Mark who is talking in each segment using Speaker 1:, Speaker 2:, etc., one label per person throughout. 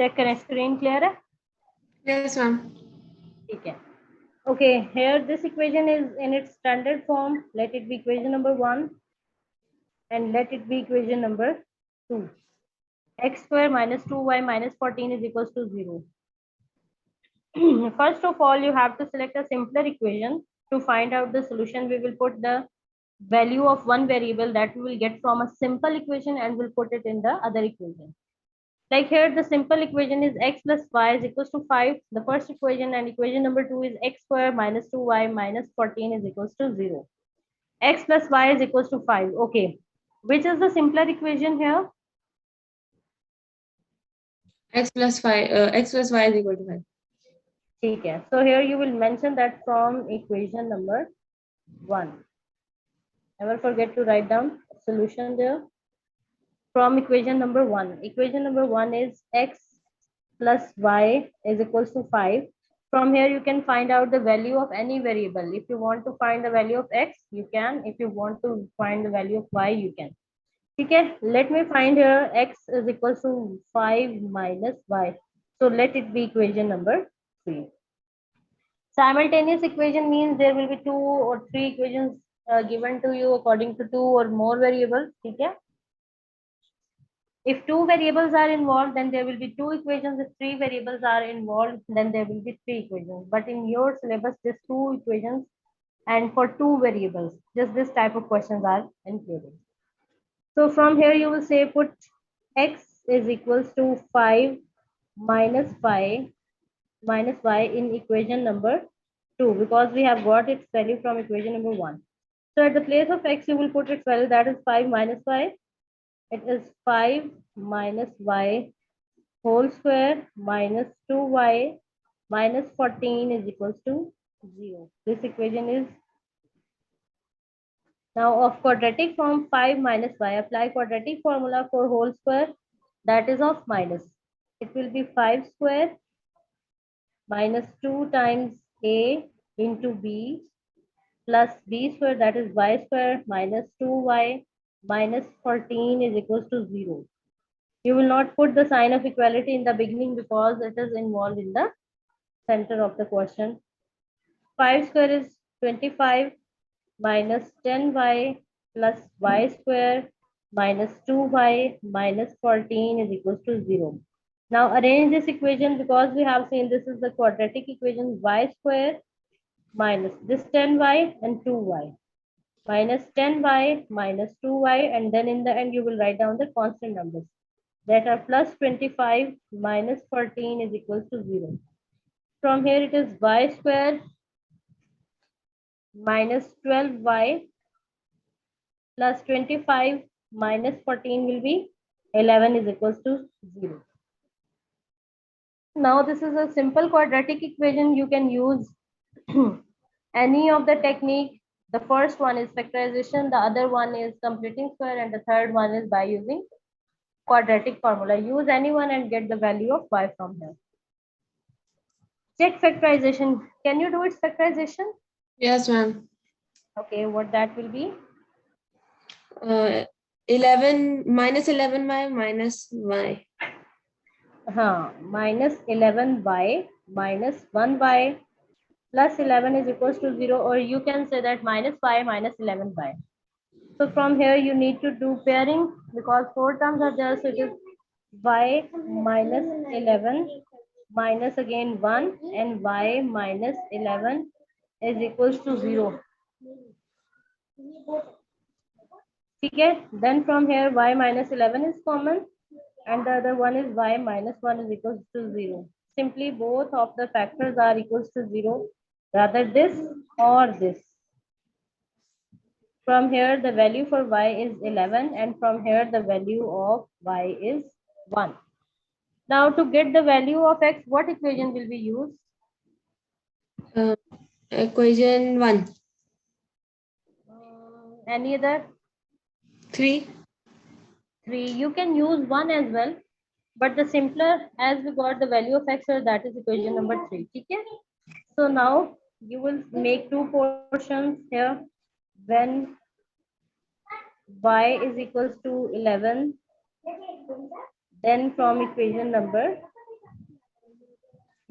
Speaker 1: Check करें screen clear है?
Speaker 2: Yes, ma'am.
Speaker 1: ठीक है. Okay, here this equation is in its standard form. Let it be equation number 1 and let it be equation number 2. X square minus 2y minus 14 is equals to 0. First of all, you have to select a simpler equation. To find out the solution, we will put the value of one variable that we will get from a simple equation and we'll put it in the other equation. Like here, the simple equation is x plus y is equals to 5. The first equation, and equation number 2 is x square minus 2y minus 14 is equals to 0. X plus y is equals to 5. Okay. Which is the simpler equation here?
Speaker 2: X plus y is equal to 5.
Speaker 1: Okay. So here you will mention that from equation number 1. Never forget to write down solution there. From equation number 1. Equation number 1 is x plus y is equals to 5. From here, you can find out the value of any variable. If you want to find the value of x, you can. If you want to find the value of y, you can. Okay, let me find here x is equals to 5 minus y. So let it be equation number 3. Simultaneous equation means there will be 2 or 3 equations given to you according to 2 or more variables. Okay. If 2 variables are involved, then there will be 2 equations. If 3 variables are involved, then there will be 3 equations. But in your syllabus, just 2 equations, and for 2 variables, just this type of questions are included. So from here, you will say put x is equals to 5 minus 5 minus y in equation number 2, because we have got its value from equation number 1. So at the place of x, you will put its value, that is 5 minus y. It is 5 minus y whole square minus 2y minus 14 is equals to 0. This equation is now of quadratic form. 5 minus y. Apply quadratic formula for whole square, that is of minus. It will be 5 square minus 2 times a into b plus b square, that is y square minus 2y minus 14 is equals to 0. You will not put the sign of equality in the beginning because it is involved in the center of the question. 5 square is 25 minus 10y plus y square minus 2y minus 14 is equals to 0. Now arrange this equation, because we have seen this is the quadratic equation. Y square minus this 10y and 2y minus 10y minus 2y, and then in the end you will write down the constant numbers that are plus 25 minus 14 is equals to 0. From here it is y square minus 12y plus 25 minus 14 will be 11 is equals to 0. Now this is a simple quadratic equation. You can use any of the technique. The first one is factorization, the other one is completing square, and the third one is by using quadratic formula. Use anyone and get the value of y from here. Check factorization. Can you do its factorization?
Speaker 2: Yes, ma'am.
Speaker 1: Okay, what that will be?
Speaker 2: 11 minus 11y minus y.
Speaker 1: Minus 11y minus 1y plus 11 is equals to 0, or you can say that minus y minus 11y. So from here you need to do pairing because 4 terms are there. So it is y minus 11 minus again 1 and y minus 11 is equals to 0. Okay, then from here y minus 11 is common and the other one is y minus 1 is equals to 0. Simply both of the factors are equals to 0, rather this or this. From here the value for y is 11 and from here the value of y is 1. Now to get the value of x, what equation will be used?
Speaker 2: Equation 1.
Speaker 1: Any other?
Speaker 2: 3.
Speaker 1: 3. You can use 1 as well, but the simpler, as we got the value of x here, that is equation number 3. Okay? So now you will make two portions here. When y is equals to 11, then from equation number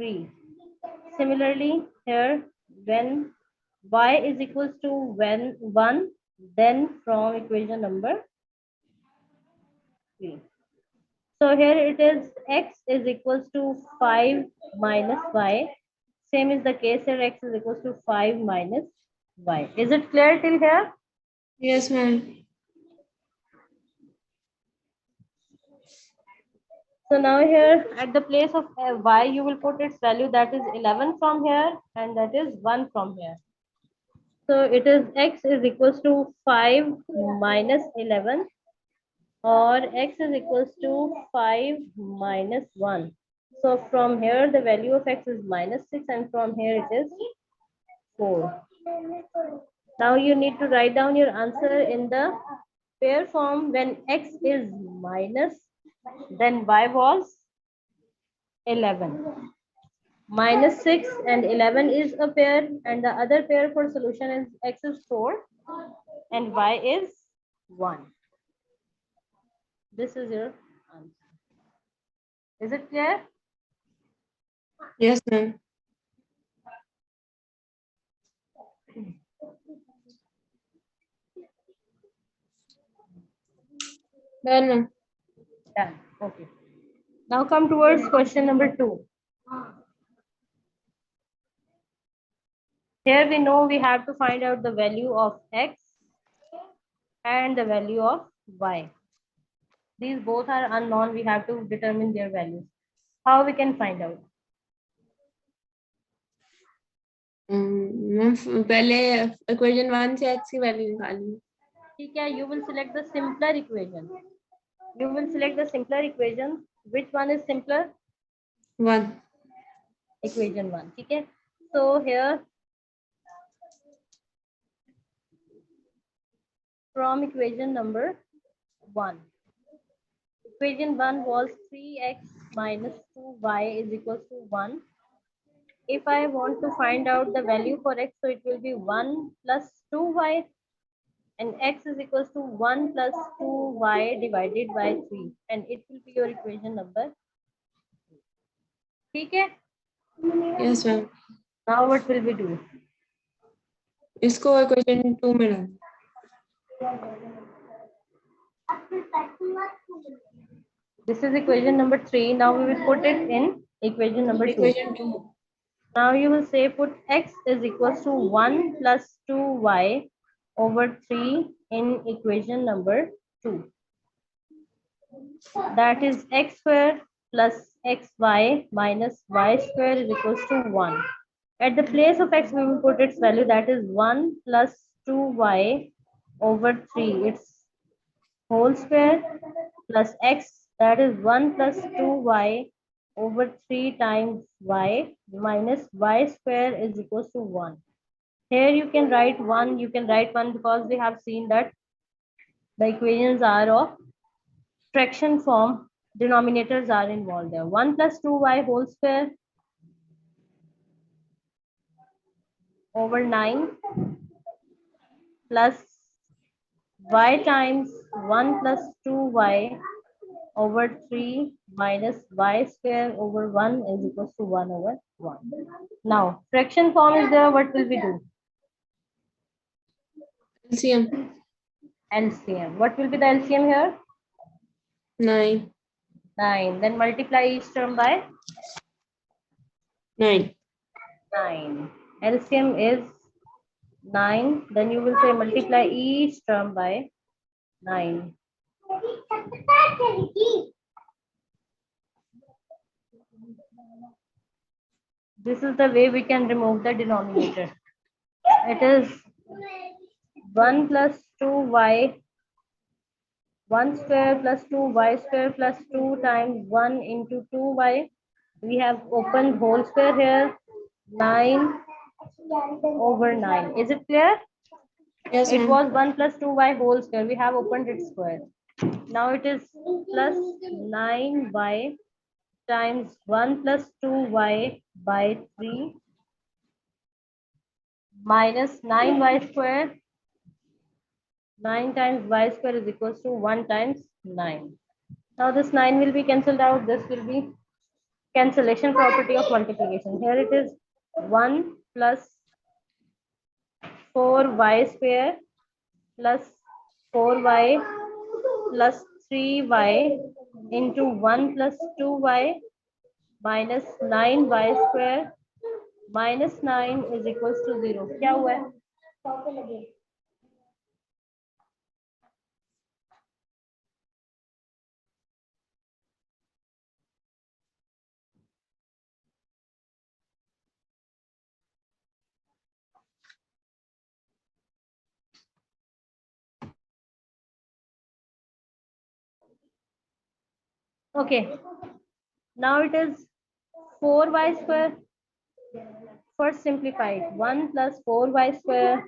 Speaker 1: 3. Similarly, here when y is equals to when 1, then from equation number 3. So here it is x is equals to 5 minus y. Same is the case here, x is equals to 5 minus y. Is it clear till here?
Speaker 2: Yes, ma'am.
Speaker 1: So now here at the place of y, you will put its value, that is 11 from here and that is 1 from here. So it is x is equals to 5 minus 11 or x is equals to 5 minus 1. So from here the value of x is minus 6 and from here it is 4. Now you need to write down your answer in the pair form. When x is minus, then y was 11. Minus 6 and 11 is a pair, and the other pair for solution is x is 4 and y is 1. This is your answer. Is it clear?
Speaker 2: Yes, ma'am. Done, ma'am.
Speaker 1: Done. Okay. Now come towards question number 2. Here we know we have to find out the value of x and the value of y. These both are unknown. We have to determine their values. How we can find out?
Speaker 2: Ma'am पहले equation 1 से x की value निकालनी है.
Speaker 1: ठीक है, you will select the simpler equation. You will select the simpler equation. Which one is simpler?
Speaker 2: 1.
Speaker 1: Equation 1. ठीक है. So here from equation number 1. Equation 1 was 3x minus 2y is equals to 1. If I want to find out the value for x, so it will be 1 plus 2y and x is equals to 1 plus 2y divided by 3 and it will be your equation number. ठीक है?
Speaker 2: Yes, ma'am.
Speaker 1: Now what will we do?
Speaker 2: इसको equation 2 में डाल.
Speaker 1: This is equation number 3. Now we will put it in equation number 2.
Speaker 2: Equation 2.
Speaker 1: Now you will say put x is equals to 1 plus 2y over 3 in equation number 2. That is x square plus xy minus y square is equals to 1. At the place of x, we will put its value, that is 1 plus 2y over 3. Its whole square plus x, that is 1 plus 2y over 3 times y minus y square is equals to 1. Here you can write 1, because we have seen that the equations are of fraction form, denominators are involved there. 1 plus 2y whole square over 9 plus y times 1 plus 2y over 3 minus y square over 1 is equals to 1 over 1. Now, fraction form is there. What will we do?
Speaker 2: LCM.
Speaker 1: LCM. What will be the LCM here?
Speaker 2: 9.
Speaker 1: 9. Then multiply each term by
Speaker 2: 9.
Speaker 1: 9. LCM is 9. Then you will say multiply each term by 9. This is the way we can remove the denominator. It is 1 plus 2y, 1 square plus 2y square plus 2 times 1 into 2y. We have opened whole square here. 9 over 9. Is it clear?
Speaker 2: Yes,
Speaker 1: It
Speaker 2: ma'am.
Speaker 1: was 1 plus 2y whole square. We have opened its square. Now it is plus 9y times 1 plus 2y by 3 minus 9y square. 9 times y square is equals to 1 times 9. Now this 9 will be cancelled out. This will be cancellation property of multiplication. Here it is 1 plus 4y square plus 4y plus 3y into 1 plus 2y minus 9y square minus 9 is equals to 0. क्या हुआ है? Okay, now it is 4y square. First simplify it. 1 plus 4y square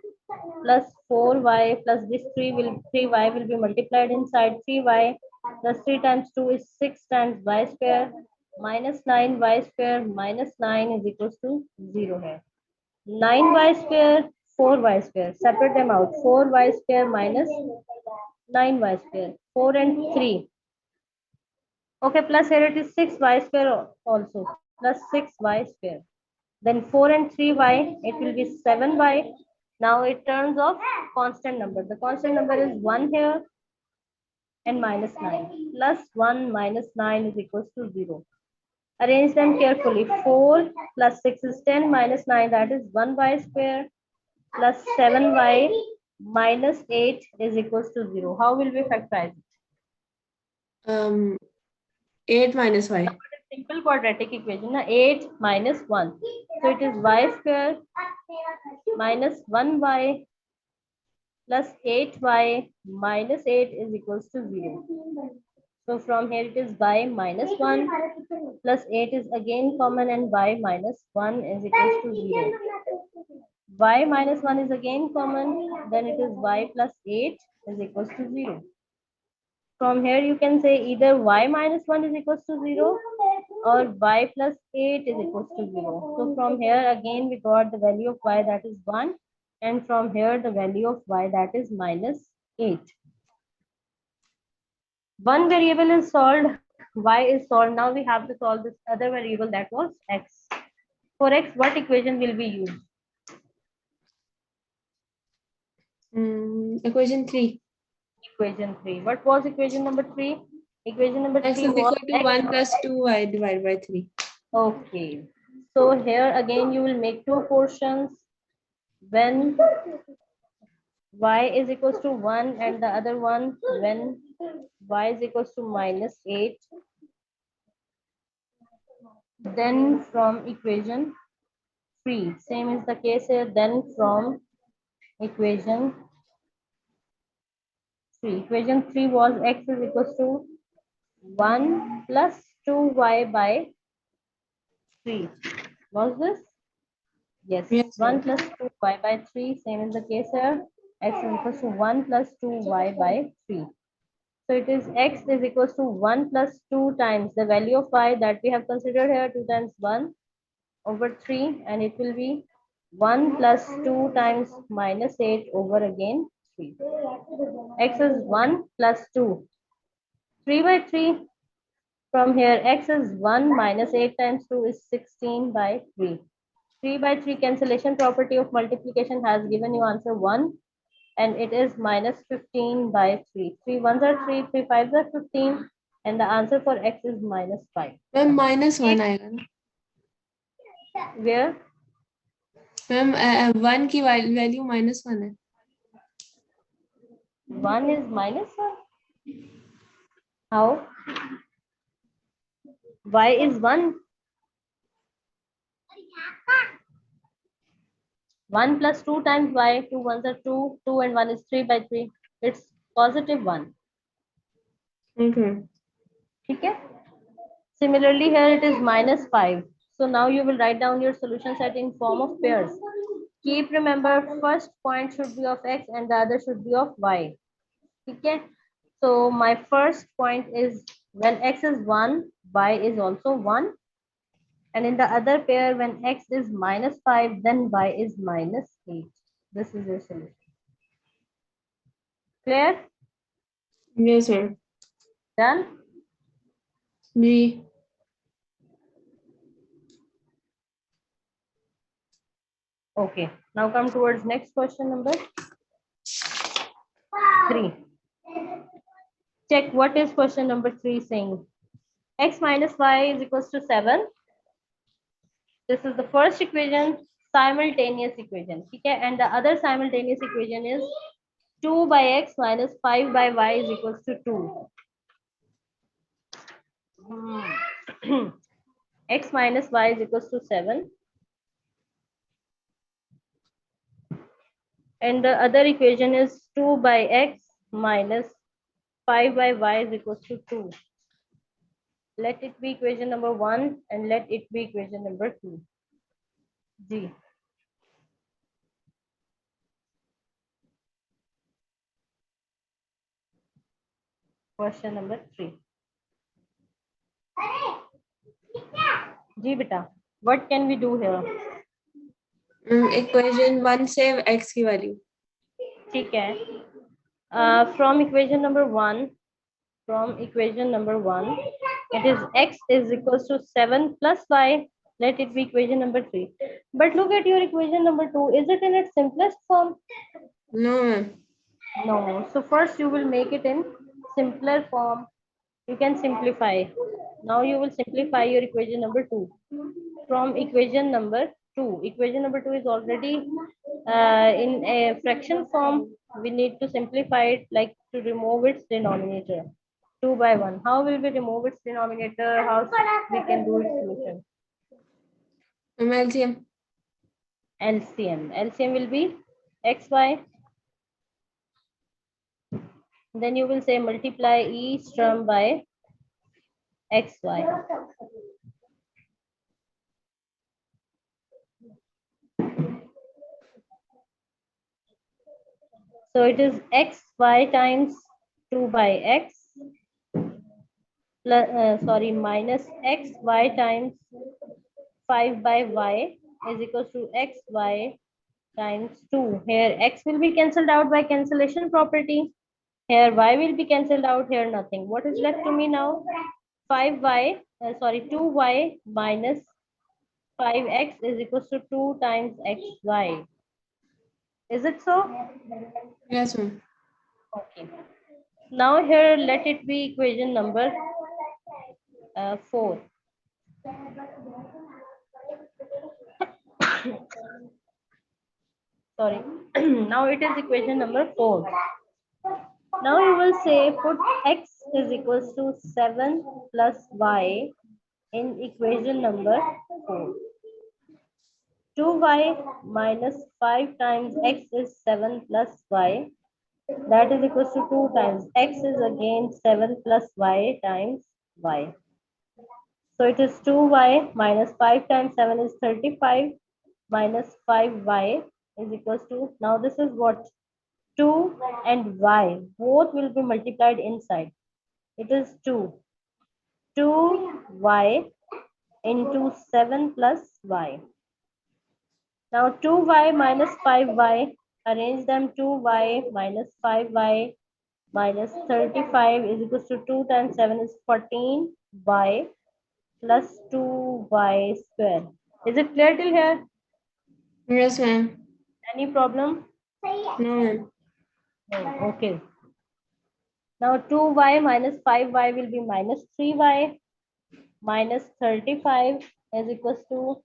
Speaker 1: plus 4y plus this 3y will be multiplied inside 3y plus 3 times 2 is 6 times y square minus 9y square minus 9 is equals to 0 here. 9y square, 4y square. Separate them out. 4y square minus 9y square. 4 and 3. Okay, plus here it is 6y square also. Plus 6y square. Then 4 and 3y, it will be 7y. Now it turns off constant number. The constant number is 1 here and minus 9. Plus 1 minus 9 is equals to 0. Arrange them carefully. 4 plus 6 is 10 minus 9, that is 1y square plus 7y minus 8 is equals to 0. How will we factorize it?
Speaker 2: 8 minus y.
Speaker 1: Simple quadratic equation, 8 minus 1. So it is y square minus 1y plus 8y minus 8 is equals to 0. So from here it is y minus 1 plus 8 is again common and y minus 1 is equals to 0. Y minus 1 is again common, then it is y plus 8 is equals to 0. From here you can say either y minus 1 is equals to 0 or y plus 8 is equals to 0. So from here again we got the value of y, that is 1, and from here the value of y, that is minus 8. One variable is solved, y is solved. Now we have to solve this other variable, that was x. For x, what equation will we use?
Speaker 2: Equation 3.
Speaker 1: Equation 3. What was equation number 3? Equation number
Speaker 2: X
Speaker 1: 3
Speaker 2: is
Speaker 1: was
Speaker 2: equal to 1 plus 2y divided by 3.
Speaker 1: Okay. So here again you will make two portions. When y is equals to 1 and the other one when y is equals to minus 8. Then from equation 3. Same is the case here. Then from equation 3. Equation 3 was x is equals to 1 plus 2y by 3. Was this? Yes.
Speaker 2: Yes,
Speaker 1: 1
Speaker 2: sir.
Speaker 1: plus 2y by 3. Same is the case here. X is equals to 1 plus 2y by 3. So it is x is equals to 1 plus 2 times the value of y that we have considered here, 2 times 1 over 3, and it will be 1 plus 2 times minus 8 over again 3. X is 1 plus 2. 3 by 3. From here, x is 1 minus 8 times 2 is 16 by 3. 3 by 3 cancellation property of multiplication has given you answer 1, and it is minus 15 by 3. 3 ones are 3, 3 fives are 15, and the answer for x is minus 5.
Speaker 2: Ma'am minus 1 आएगा ना?
Speaker 1: Where?
Speaker 2: Ma'am 1 की value minus 1 है.
Speaker 1: 1 is minus 1? How? Y is 1. 1 plus 2 times y, 2 ones are 2, 2 and 1 is 3 by 3. It's positive 1.
Speaker 2: Okay.
Speaker 1: Okay? Similarly, here it is minus 5. So now you will write down your solution set in form of pairs. Keep remember, first point should be of x and the other should be of y. Okay? So my first point is when x is 1, y is also 1. And in the other pair, when x is minus 5, then y is minus 8. This is your solution. Clear?
Speaker 2: Yes, sir.
Speaker 1: Done?
Speaker 2: B.
Speaker 1: Okay, now come towards next question number 3. Check what is question number 3 saying. X minus y is equals to 7. This is the first equation, simultaneous equation. Okay, and the other simultaneous equation is 2 by x minus 5 by y is equals to 2. X minus y is equals to 7. And the other equation is 2 by x minus 5 by y is equals to 2. Let it be equation number 1 and let it be equation number 2. G. Question number 3. G beta, what can we do here?
Speaker 2: Equation 1 से x की value.
Speaker 1: ठीक है. From equation number 1, it is x is equals to 7 plus y. Let it be equation number 3. But look at your equation number 2. Is it in its simplest form?
Speaker 2: No, ma'am.
Speaker 1: No. So first you will make it in simpler form. You can simplify. Now you will simplify your equation number 2. From equation number 2. Equation number 2 is already in a fraction form. We need to simplify it, like to remove its denominator. 2 by 1. How will we remove its denominator? How we can do its solution?
Speaker 2: LCM.
Speaker 1: LCM will be xy. Then you will say multiply each term by xy. So it is xy times 2 by x plus, minus xy times 5 by y is equals to xy times 2. Here x will be cancelled out by cancellation property. Here y will be cancelled out, here nothing. What is left to me now? 2y minus 5x is equals to 2 times xy. Is it so?
Speaker 2: Yes, ma'am.
Speaker 1: Okay. Now here let it be equation number 4. Sorry. Now it is equation number 4. Now you will say put x is equals to 7 plus y in equation number 4. 2y minus 5 times x is 7 plus y. That is equals to 2 times x is again 7 plus y times y. So it is 2y minus 5 times 7 is 35 minus 5y is equals to, now this is what? 2 and y both will be multiplied inside. It is 2y into 7 plus y. Now 2y minus 5y, arrange them. 2y minus 5y minus 35 is equals to 2 times 7 is 14y plus 2y square. Is it clear till here?
Speaker 2: Yes, ma'am.
Speaker 1: Any problem?
Speaker 2: No, ma'am.
Speaker 1: Oh, okay. Now 2y minus 5y will be minus 3y minus 35 is equals to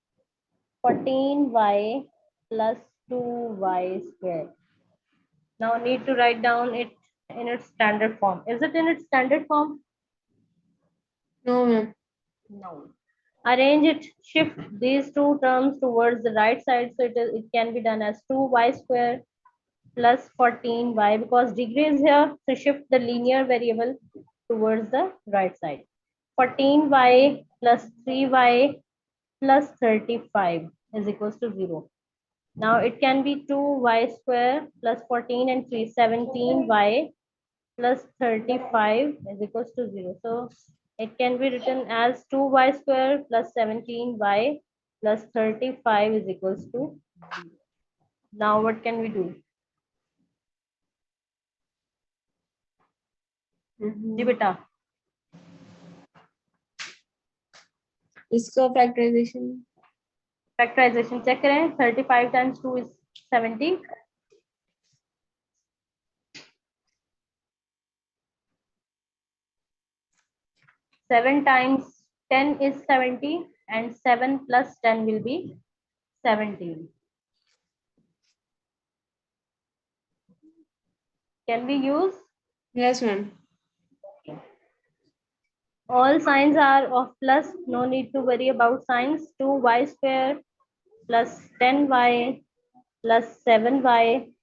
Speaker 1: 14y plus 2y square. Now need to write down it in its standard form. Is it in its standard form?
Speaker 2: No, ma'am.
Speaker 1: No. Arrange it, shift these two terms towards the right side, so it can be done as 2y square plus 14y, because degree is here, so shift the linear variable towards the right side. 14y plus 3y plus 35 is equals to 0. Now it can be 2y square plus 14 and 3, 17y plus 35 is equals to 0. So it can be written as 2y square plus 17y plus 35 is equals to 0. Now what can we do? जी बेटा,
Speaker 2: इसका factorization.
Speaker 1: Factorisation check करें. 35 times 2 is 70. 7 times 10 is 70 and 7 plus 10 will be 17. Can we use?
Speaker 2: Yes, ma'am.
Speaker 1: All signs are of plus. No need to worry about signs. 2y square plus 10y plus 7y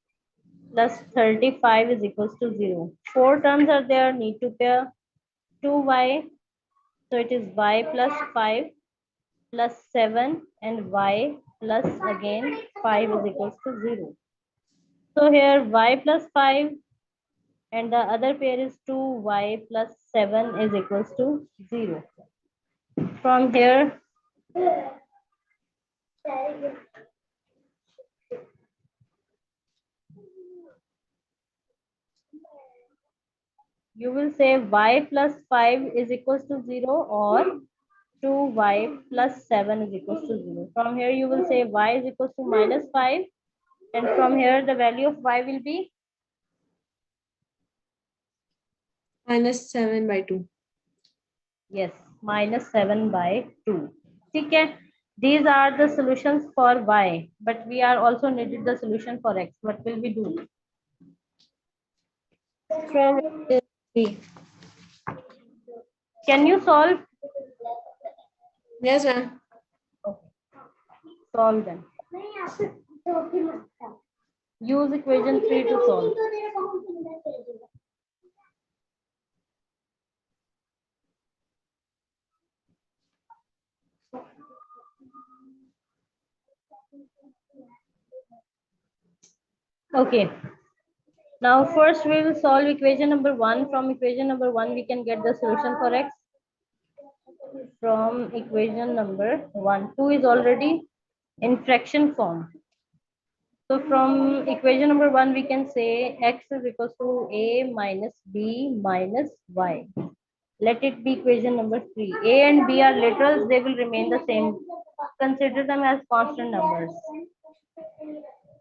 Speaker 1: plus 35 is equals to 0. 4 terms are there. Need to pair 2y. So it is y plus 5 plus 7 and y plus again 5 is equals to 0. So here y plus 5 and the other pair is 2y plus 7 is equals to 0. From here, you will say y plus 5 is equals to 0 or 2y plus 7 is equals to 0. From here, you will say y is equals to minus 5 and from here the value of y will be
Speaker 2: Minus 7 by 2.
Speaker 1: yes, minus 7 by 2. Okay. These are the solutions for y, but we are also needed the solution for x. What will we do?
Speaker 2: From 3.
Speaker 1: Can you solve?
Speaker 2: Yes, ma'am.
Speaker 1: Okay. Solve them. Use equation 3 to solve. Okay. Now first we will solve equation number 1. From equation number 1 we can get the solution for x. From equation number 1. 2 is already in fraction form. So from equation number 1 we can say x is equals to a minus b minus y. Let it be equation number 3. A and b are literals, they will remain the same. Consider them as constant numbers.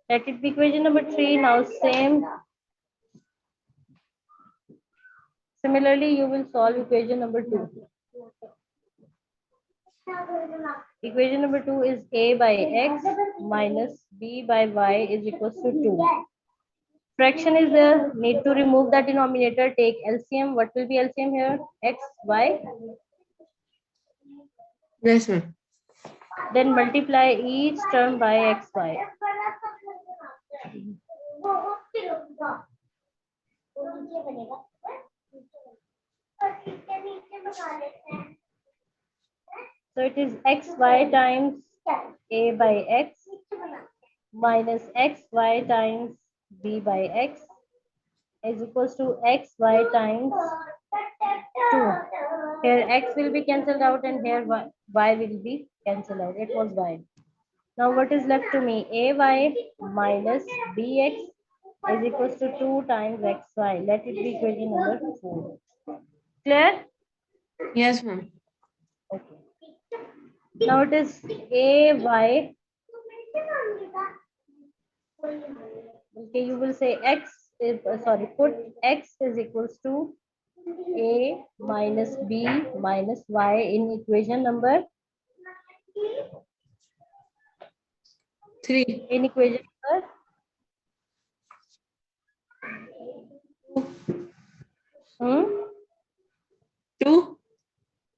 Speaker 1: Let it be equation number 3. Now same. Similarly, you will solve equation number 2. Equation number 2 is a by x minus b by y is equals to 2. Fraction is there. Need to remove the denominator. Take LCM. What will be LCM here? X, y.
Speaker 2: Yes, ma'am.
Speaker 1: Then multiply each term by x, y. So it is xy times a by x minus xy times b by x is equals to xy times 2. Here x will be cancelled out and here y will be cancelled out. It was y. Now what is left to me? Ay minus bx is equals to 2 times xy. Let it be equation number 4. Clear?
Speaker 2: Yes, ma'am.
Speaker 1: Okay. Now it is ay. Okay, you will say x is sorry. Put x is equals to a minus b minus y in equation number
Speaker 2: 3.
Speaker 1: in equation number
Speaker 2: 2.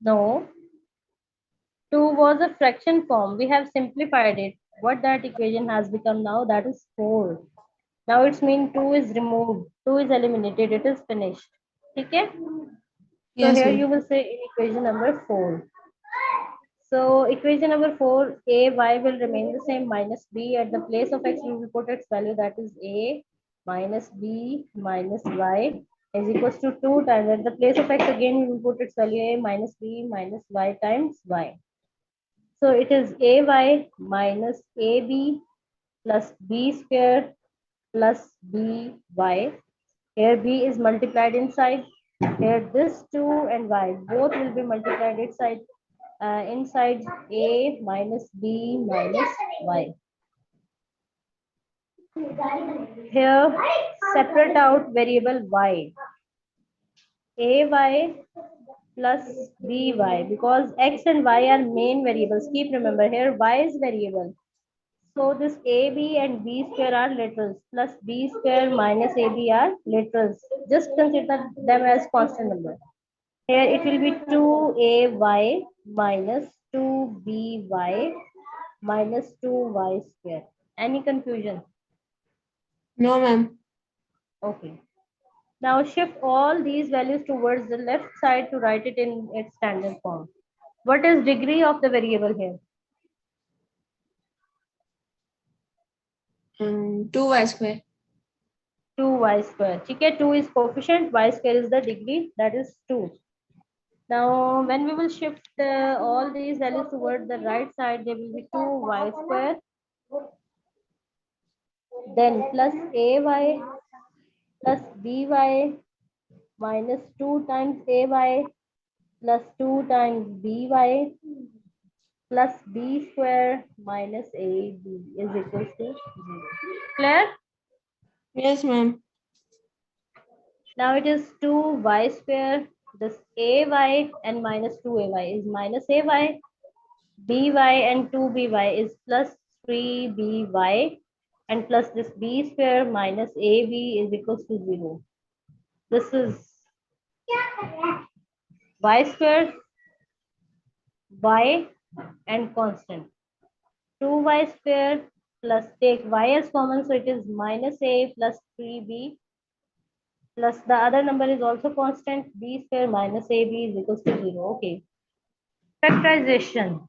Speaker 1: no. 2 was a fraction form. We have simplified it. What that equation has become now, that is 4. Now it's mean 2 is removed. 2 is eliminated. It is finished. Okay? So
Speaker 2: Yes,
Speaker 1: here you
Speaker 2: ma'am.
Speaker 1: will say in equation number 4. So equation number 4, a, y will remain the same minus b. At the place of x, we will put its value, that is a minus b minus y is equals to 2 times. At the place of x again, we will put its value a minus b minus y times y. So it is ay minus ab plus b square plus by. Here b is multiplied inside. Here this 2 and y both will be multiplied inside. inside a minus b minus y. Here, separate out variable y. Ay plus by, because x and y are main variables. Keep remember here y is variable. So this ab and b square are literals, plus b square minus ab are literals. Just consider them as constant number. Here it will be 2ay minus 2by minus 2y square. Any confusion?
Speaker 2: No, ma'am.
Speaker 1: Okay. Now shift all these values towards the left side to write it in its standard form. What is degree of the variable here?
Speaker 2: 2y square.
Speaker 1: 2y square. Okay, 2 is coefficient, y square is the degree, that is 2. Now, when we will shift all these values towards the right side, there will be 2y square, then plus ay plus by minus 2 times ay plus 2 times by plus b square minus ab is equals to 0. Clear?
Speaker 2: Yes, ma'am.
Speaker 1: Now it is 2y square. This ay and minus 2ay is minus ay. By and 2by is plus 3by, and plus this b square minus ab is equals to 0. This is y square, y and constant. 2y square plus, take y as common, so it is minus a plus 3b, plus the other number is also constant, b square minus ab is equals to 0. Okay. Factorization.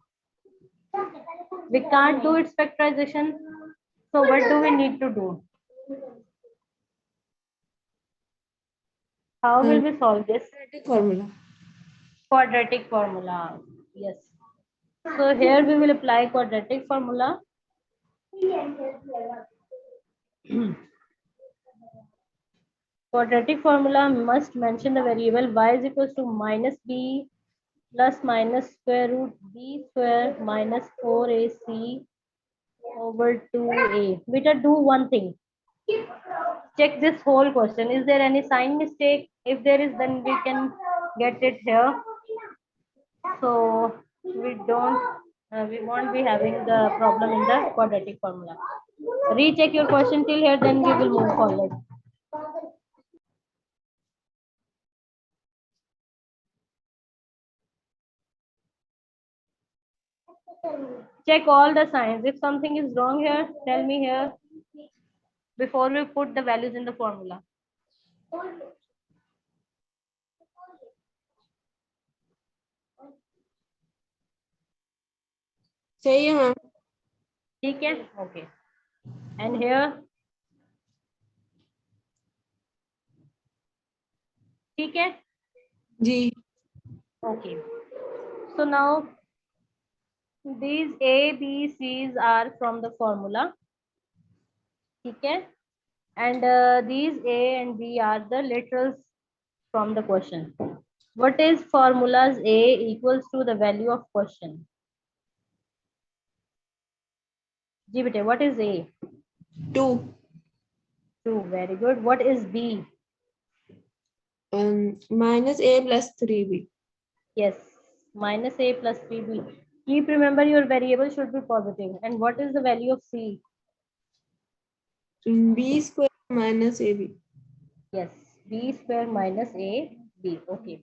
Speaker 1: We can't do its factorization. So what do we need to do? How will we solve this?
Speaker 2: Quadratic formula.
Speaker 1: Quadratic formula. Yes. So here we will apply quadratic formula. Quadratic formula must mention the variable y is equals to minus b plus minus square root b square minus 4ac over 2a. Beta, do one thing. Check this whole question. Is there any sign mistake? If there is, then we can get it here. So we won't be having the problem in the quadratic formula. Recheck your question till here, then we will move forward. Check all the signs. If something is wrong here, tell me here before we put the values in the formula.
Speaker 2: सही है ma'am.
Speaker 1: ठीक है? Okay. And here? ठीक है?
Speaker 2: जी.
Speaker 1: Okay. So now these A, B, C's are from the formula. Okay. And these A and B are the literals from the question. What is formulas A equals to the value of question? Ji bete, what is A?
Speaker 2: 2.
Speaker 1: 2. Very good. What is B?
Speaker 2: Minus a plus 3b.
Speaker 1: Yes. Minus A plus 3B. Keep remember your variable should be positive. And what is the value of C?
Speaker 2: B square minus ab.
Speaker 1: Yes. B square minus AB. Okay.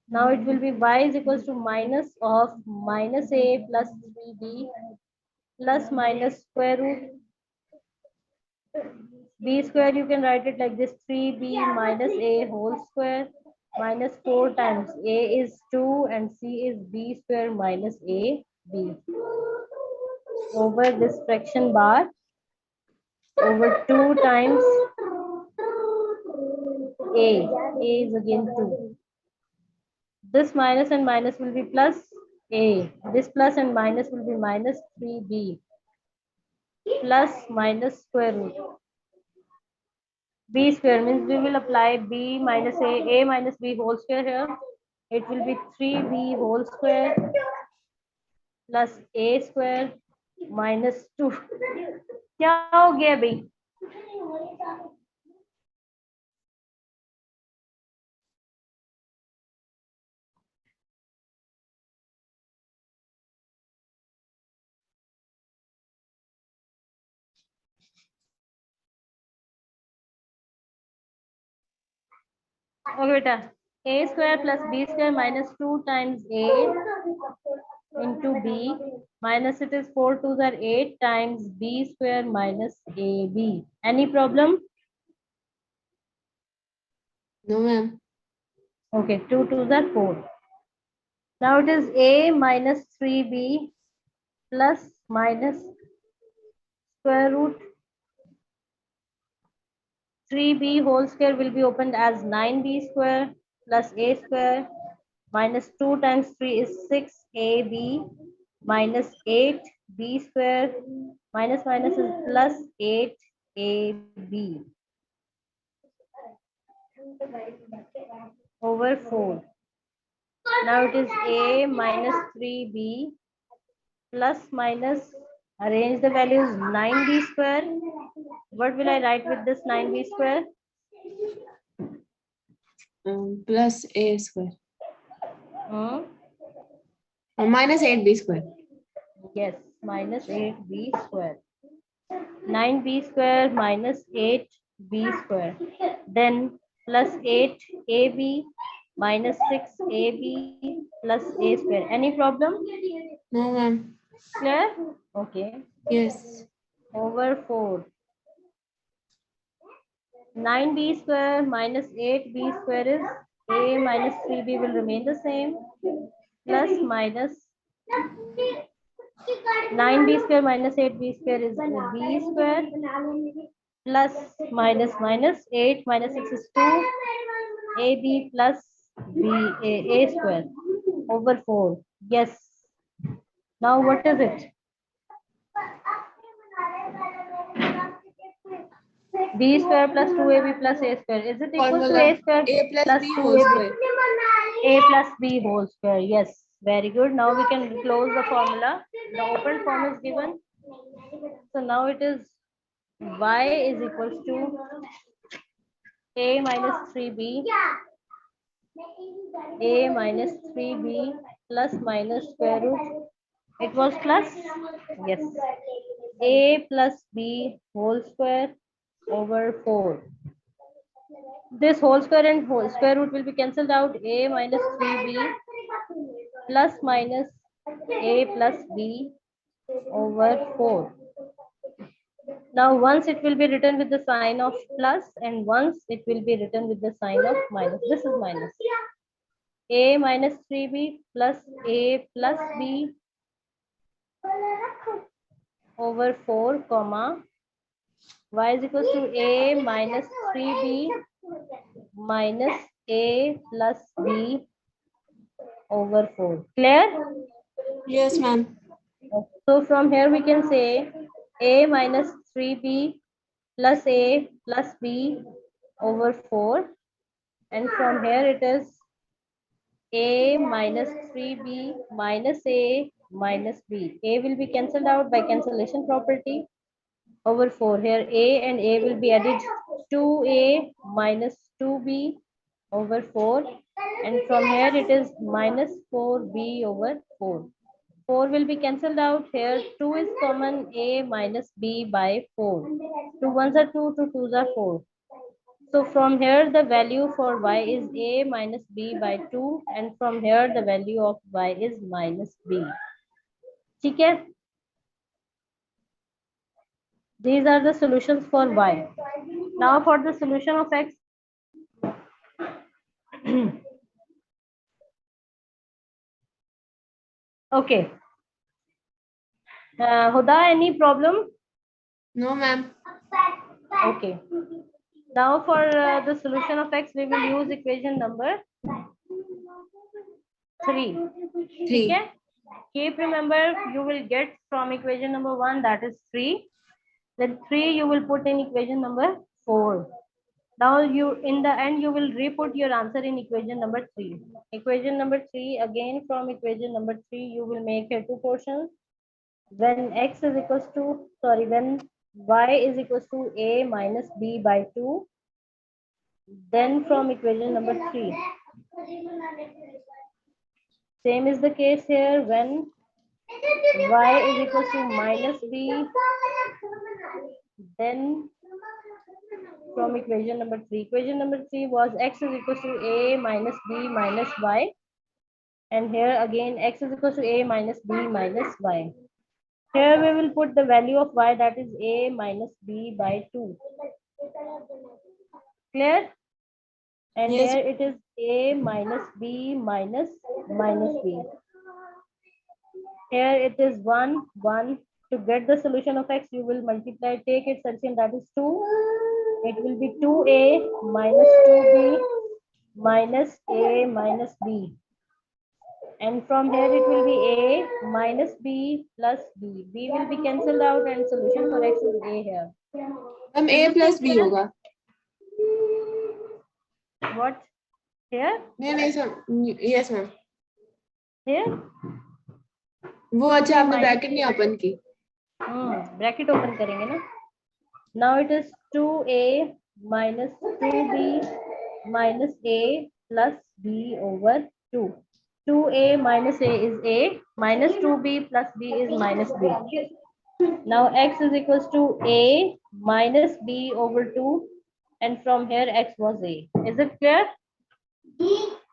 Speaker 1: Now it will be y is equals to minus of minus a plus 3b plus minus square root b square. You can write it like this: 3b minus a whole square minus 4 times a is 2 and c is b square minus a b over this fraction bar over 2 times a. A is again 2. This minus and minus will be plus a. This plus and minus will be minus 3b plus minus square root. B square means we will apply b minus a minus b whole square here. It will be 3b whole square plus a square minus 2। क्या हो गया अभी? Okay बेटा, a square plus b square minus 2 times a into b minus it is 4 2s are 8 times b square minus ab. Any problem?
Speaker 2: No, ma'am.
Speaker 1: Okay, 2 2s are 4. Now it is a minus 3b plus minus square root 3b whole square will be opened as 9b square plus a square minus 2 times 3 is 6ab minus 8b square minus minus is plus 8ab over 4. Now it is a minus 3b plus minus, arrange the values, 9b square. What will I write with this 9b square?
Speaker 2: Plus a square.
Speaker 1: Hmm?
Speaker 2: Minus 8b square.
Speaker 1: Yes, minus 8b square. 9b square minus 8b square. Then plus 8ab minus 6ab plus a square. Any problem?
Speaker 2: No, ma'am.
Speaker 1: Clear? Okay.
Speaker 2: Yes.
Speaker 1: Over 4. 9b square minus 8b square is a minus 3b will remain the same plus minus 9b square minus 8b square is b square plus minus minus 8 minus 6 is 2 ab plus a square over 4. Yes. Now what is it? b square plus 2ab plus a square. Is it equal to
Speaker 2: Formula
Speaker 1: a square
Speaker 2: a plus
Speaker 1: plus
Speaker 2: b whole
Speaker 1: 2ab?
Speaker 2: square.
Speaker 1: A plus b whole square. Yes, very good. Now we can close the formula. The open form is given. So now it is y is equals to a minus 3b, a minus 3b plus minus square root. It was plus? Yes. A plus b whole square over 4. This whole square and whole square root will be cancelled out. A minus 3b plus minus a plus b over 4. Now once it will be written with the sign of plus and once it will be written with the sign of minus. This is minus. A minus 3b plus a plus b over 4 comma y is equals to a minus 3b minus a plus b over 4. Clear?
Speaker 2: Yes, ma'am.
Speaker 1: So from here we can say a minus 3b plus a plus b over 4, and from here it is a minus 3b minus a minus b. A will be cancelled out by cancellation property over 4. Here a and a will be added, 2a minus 2b over 4, and from here it is minus 4b over 4. 4 will be cancelled out. Here 2 is common, a minus b by 4. 2 ones are 2, 2 twos are 4. So from here the value for y is a minus b by 2, and from here the value of y is minus b. ठीक है? These are the solutions for y. Now for the solution of x. Okay. Huda, any problem?
Speaker 2: No, ma'am.
Speaker 1: Okay. Now for the solution of x, we will use equation number 3.
Speaker 2: 3.
Speaker 1: Okay? Keep remember, you will get from equation number 1, that is 3. Then 3 you will put in equation number 4. Now you, in the end, you will re-put your answer in equation number 3. Equation number 3, again from equation number 3, you will make here two portions. When x is equals to, sorry, when y is equals to a minus b by 2, then from equation number 3, same is the case here when y is equals to minus b, then from equation number 3. Equation number 3 was x is equals to a minus b minus y. And here again x is equals to a minus b minus y. Here we will put the value of y, that is a minus b by 2. Clear? And
Speaker 2: Yes.
Speaker 1: here it is a minus b minus b. Here it is 1, 1. To get the solution of x, you will multiply, take its LCM, that is 2. It will be 2a minus 2b minus a minus b. And from here it will be a minus b plus b. B will be cancelled out and solution for x is a here.
Speaker 2: हम a plus b होगा.
Speaker 1: What? Here?
Speaker 2: नहीं sir. Yes ma'am.
Speaker 1: Here?
Speaker 2: वो अच्छा आपने bracket नहीं open की.
Speaker 1: Bracket open करेंगे ना. Now it is 2a minus 2b minus a plus b over 2. 2a minus a is a, minus 2b plus b is minus b. Now x is equals to a minus b over 2, and from here x was a. Is it clear?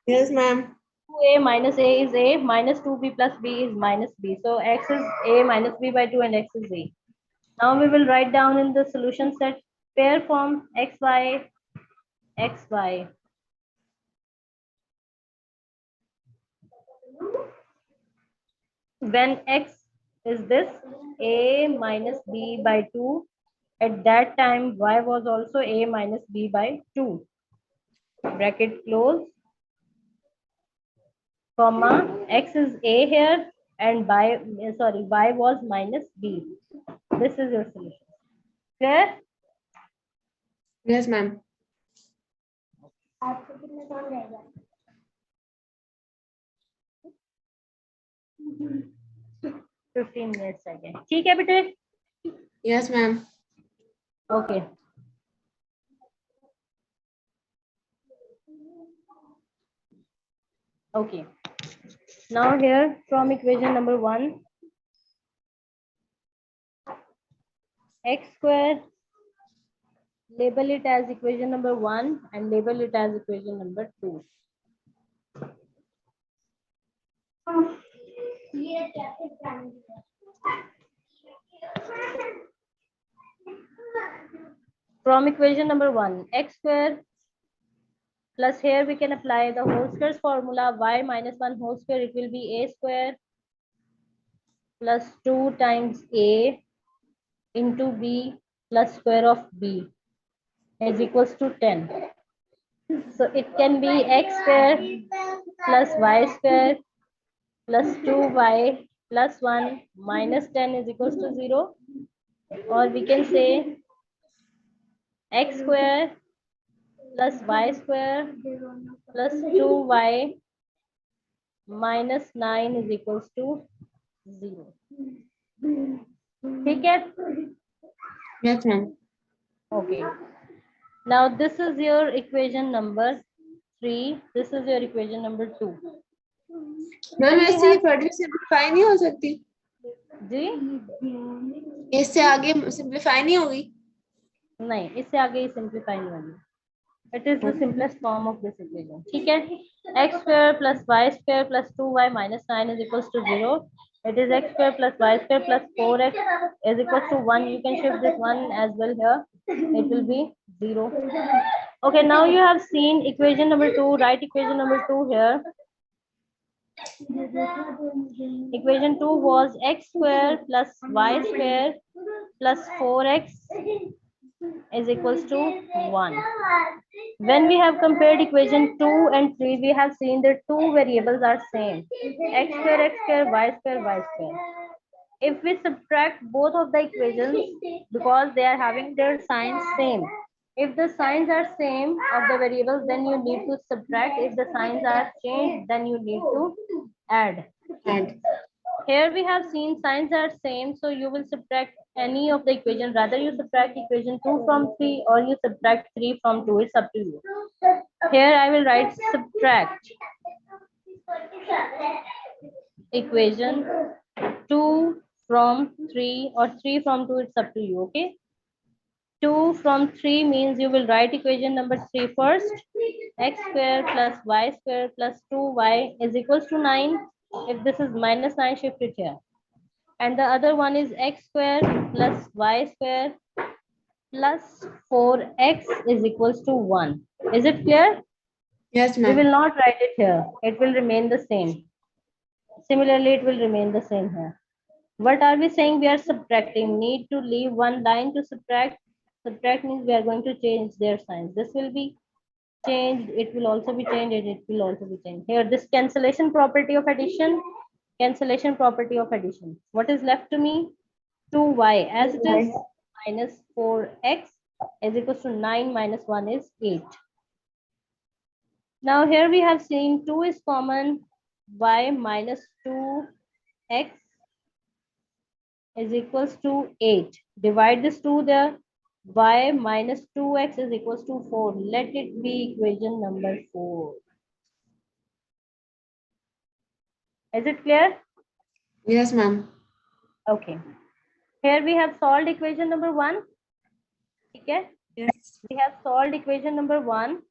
Speaker 2: Yes ma'am.
Speaker 1: 2a minus a is a, minus 2b plus b is minus b. So x is a minus b by 2 and x is a. Now we will write down in the solution set pair form xy, xy. When x is this a minus b by 2, at that time y was also a minus b by 2. Bracket close, comma, x is a here and y was minus b. This is your solution. Clear?
Speaker 2: Yes ma'am.
Speaker 1: 15 minutes again. ठीक है बेटे?
Speaker 2: Yes ma'am.
Speaker 1: Okay. Okay. Now here from equation number 1, x square, label it as equation number 1 and label it as equation number 2. From equation number 1, x square plus here we can apply the whole squares formula, y minus 1 whole square, it will be a square plus 2 times a into b plus square of b is equals to 10. So it can be x square plus y square plus 2y plus 1 minus 10 is equals to 0. Or we can say x square plus y square plus 2y minus 9 is equals to 0. ठीक है?
Speaker 2: Yes ma'am.
Speaker 1: Okay. Now this is your equation number 3. This is your equation number 2.
Speaker 2: Ma'am ऐसे further simplify नहीं हो सकती?
Speaker 1: जी?
Speaker 2: इससे आगे simplify नहीं होगी?
Speaker 1: नहीं, इससे आगे ही सिंपलीफाई नहीं होगी. It is the simplest form of this equation. ठीक है? X square plus y square plus 2y minus 9 is equals to 0. It is x square plus y square plus 4x is equals to 1. You can shift this 1 as well here. It will be 0. Okay, now you have seen equation number 2. Write equation number 2 here. Equation 2 was x square plus y square plus 4x is equals to 1. When we have compared equation 2 and 3, we have seen that two variables are same. X square, y square, y square. If we subtract both of the equations, because they are having their signs same, If the signs are same of the variables, then you need to subtract. If the signs are changed, then you need to add.
Speaker 2: Add.
Speaker 1: Here we have seen signs are same, so you will subtract any of the equation. Rather you subtract equation 2 from 3 or you subtract 3 from 2. It's up to you. Here I will write subtract equation 2 from 3 or 3 from 2. It's up to you. Okay. 2 from 3 means you will write equation number 3 first. X square plus y square plus 2y is equals to 9. If this is minus 9, shift it here. And the other one is x square plus y square plus 4x is equals to 1. Is it clear?
Speaker 2: Yes,
Speaker 1: We
Speaker 2: ma'am.
Speaker 1: will not write it here. It will remain the same. Similarly, it will remain the same here. What are we saying? We are subtracting. Need to leave one line to subtract. Subtract means we are going to change their signs. This will be changed. It will also be changed. And it will also be changed. Here, this cancellation property of addition. Cancellation property of addition. What is left to me? 2y as it is minus 4x is equals to 9 minus 1 is 8. Now here we have seen 2 is common, y minus 2x is equals to 8. Divide this 2 there, y minus 2x is equals to 4. Let it be equation number 4. Is it clear?
Speaker 2: Yes, ma'am.
Speaker 1: Okay. Here we have solved equation number 1. Okay.
Speaker 2: Yes.
Speaker 1: We have solved equation number 1.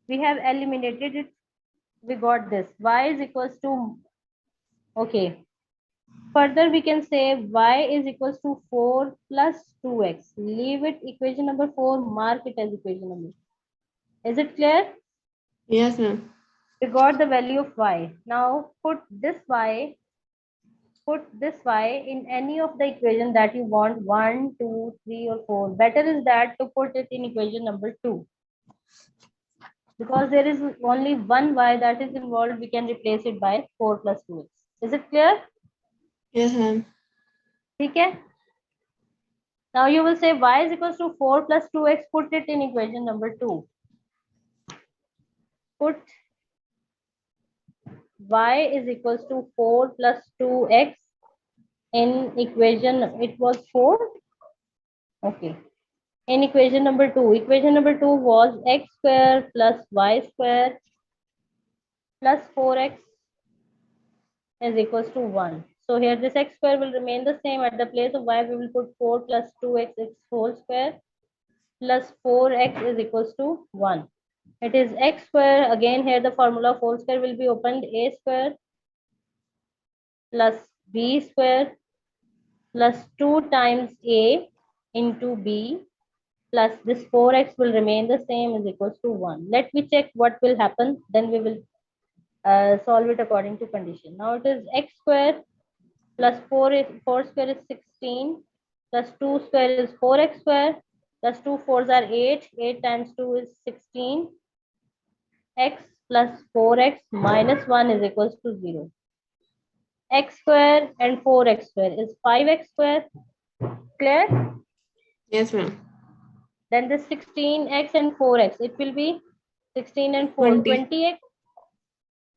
Speaker 1: We have eliminated it. We got this. Y is equals to, okay. Further, we can say y is equals to 4 plus 2x. Leave it equation number 4. Mark it as equation number. Is it clear?
Speaker 2: Yes, ma'am.
Speaker 1: We got the value of y. Now put this y in any of the equation that you want, 1, 2, 3, or 4. Better is that to put it in equation number 2. Because there is only one y that is involved, we can replace it by 4 plus 2x. Is it clear?
Speaker 2: Yes, ma'am.
Speaker 1: Okay. Now you will say y is equals to 4 plus 2x. Put it in equation number 2. Put y is equals to 4 plus 2x in equation, it was 4. Okay. In equation number 2. Equation number 2 was x square plus y square plus 4x is equals to 1. So here this x square will remain the same. At the place of y, we will put 4 plus 2x whole square plus 4x is equals to 1. It is x square. Again, here the formula of whole square will be opened. A square plus b square plus 2 times a into b plus this 4x will remain the same is equals to 1. Let me check what will happen. Then we will solve it according to condition. Now it is x square plus 4 square is 16 plus 2 square is 4x square plus 2 fours are 8. 8 times 2 is 16. X plus 4x minus 1 is equals to 0. X square and 4x square is 5x square. Clear?
Speaker 2: Yes, ma'am.
Speaker 1: Then this 16x and 4x, it will be 16 and 4,
Speaker 2: 20.
Speaker 1: 20x.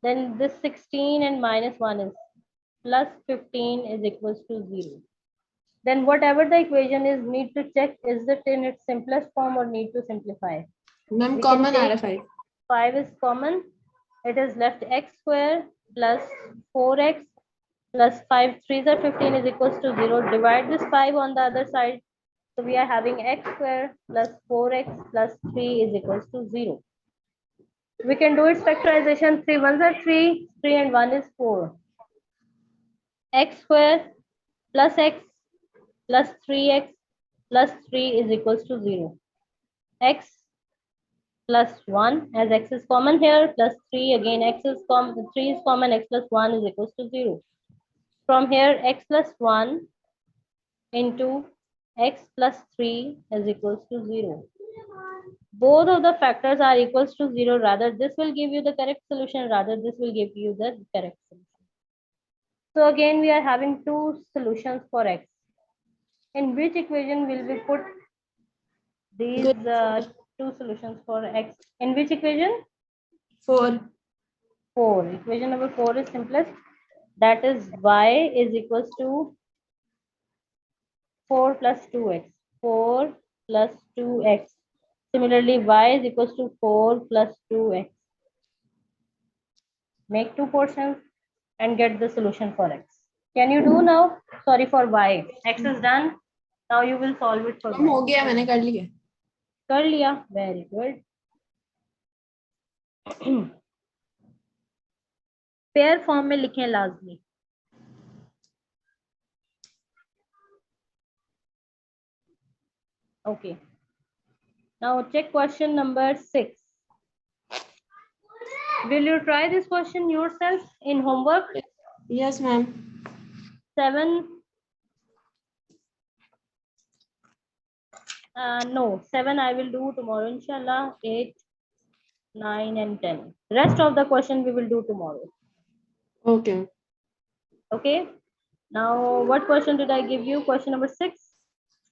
Speaker 1: Then this 16 and minus 1 is plus 15 is equals to 0. Then whatever the equation is, need to check is it in its simplest form or need to simplify.
Speaker 2: Ma'am,
Speaker 1: We can
Speaker 2: common
Speaker 1: take
Speaker 2: RFI.
Speaker 1: 5 is common. It is left x square plus 4x plus 5 3s are 15 is equals to 0. Divide this 5 on the other side. So we are having x square plus 4x plus 3 is equals to 0. We can do its factorization. 3 ones are 3, 3 and 1 is 4. X square plus x plus 3x plus 3 is equals to 0. X plus 1 as x is common here plus 3 again x is common, 3 is common, x plus 1 is equals to 0. From here x plus 1 into x plus 3 is equals to 0. Both of the factors are equals to 0. Rather this will give you the correct solution, rather this will give you the correct solution. So again we are having two solutions for x. In which equation will we put these
Speaker 2: Good.
Speaker 1: two solutions for x. In which equation?
Speaker 2: 4.
Speaker 1: 4. Equation number 4 is simplest. That is y is equals to 4 plus 2x. 4 plus 2x. Similarly, y is equals to 4 plus 2x. Make two portions and get the solution for x. Can you do now? Sorry, for y. X is done. Now you will solve it for
Speaker 2: हम हो
Speaker 1: y.
Speaker 2: गया, मैंने कर लिया.
Speaker 1: कर लिया. Very good. Pair form में लिखें लाजमी. Okay. Now check question number 6. Will you try this question yourself in homework?
Speaker 2: Yes, ma'am.
Speaker 1: 7. No, 7 I will do tomorrow, inshallah. 8, 9, and 10. Rest of the question we will do tomorrow.
Speaker 2: Okay.
Speaker 1: Okay. Now, what question did I give you? Question number 6.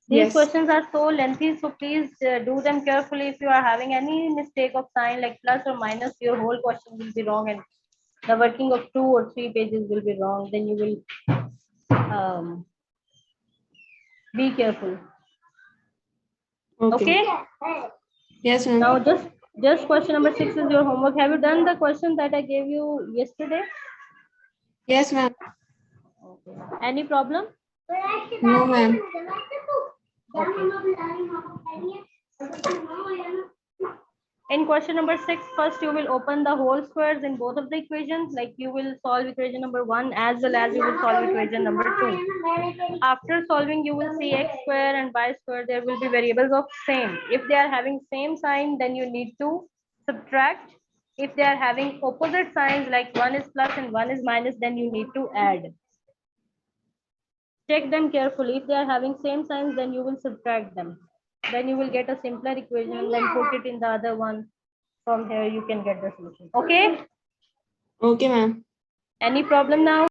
Speaker 1: These
Speaker 2: Yes.
Speaker 1: questions are so lengthy, so please do them carefully. If you are having any mistake of sign like plus or minus, your whole question will be wrong, and the working of 2 or 3 pages will be wrong. Then you will be careful.
Speaker 2: Okay.
Speaker 1: Okay.
Speaker 2: Yes, ma'am.
Speaker 1: Now, just question number 6 is your homework. Have you done the question that I gave you yesterday?
Speaker 2: Yes, ma'am.
Speaker 1: Okay. Any problem?
Speaker 2: No, ma'am.
Speaker 1: In question number 6, first you will open the whole squares in both of the equations. Like you will solve equation number 1 as well as you will solve equation number 2. After solving, you will see x square and y square. There will be variables of same. If they are having same sign, then you need to subtract. If they are having opposite signs, like 1 is plus and 1 is minus, then you need to add. Check them carefully. If they are having same signs, then you will subtract them. Then you will get a simpler equation, then put it in the other one. From here, you can get the solution. Okay?
Speaker 2: Okay, ma'am.
Speaker 1: Any problem now?